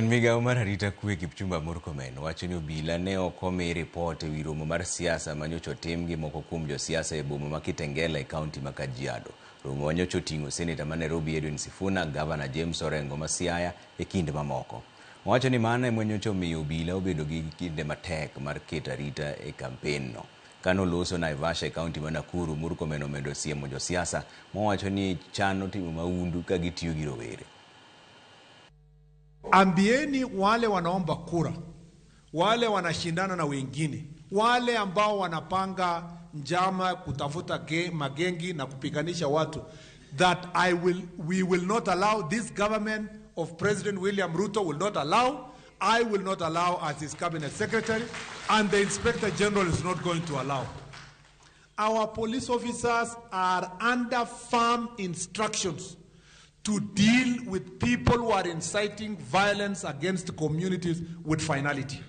Migao mar arita kwe Kipchumba Murkomen wacho ni Obila ne ok omi ripot ewi romo mar siasa manyocha otim gi moko kuom josiasa e boma ma Kitengela e kaunti ma Kajiado. Romo manyocha oting'o seneta ma Nairobi Sifuna, gavana James Orengo ma Siaya e kinde mamoko. Wacho ni mano ema nyocha omiyo Obila obedo gi kinde matek mar keto arita e kampen no. Kano loso Naivasha e kaunti ma Nakuru, Murkomen omedo siemo josiasa mowacho ni chano timo maundu ka gitiyo gi rowere. Ambieni wale wanaomba kura, wale wanashindana na wengine, wale ambao wanapanga njama kutafuta magengi na kupiganisha watu, that we will not allow, this government of President William Ruto will not allow, I will not allow as his cabinet secretary, and the Inspector General is not going to allow. Our police officers are under firm instructions to deal with people who are inciting violence against communities with finality.